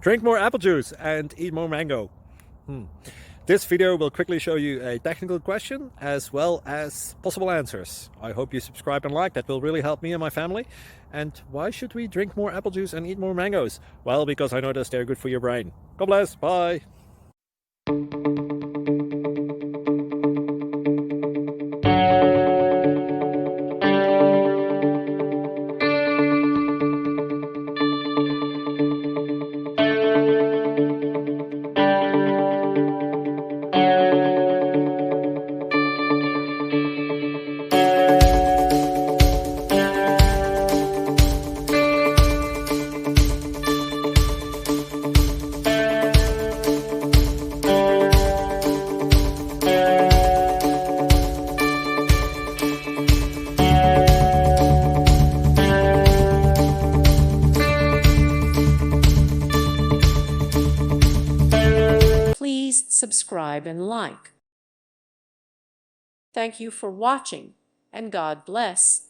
Drink more apple juice and eat more mango. This video will quickly show you a technical question as well as possible answers. I hope you subscribe and like, that will really help me and my family. And why should we drink more apple juice and eat more mangoes? Well, because I noticed they're good for your brain. God bless, bye! Please subscribe and like. Thank you for watching, and God bless.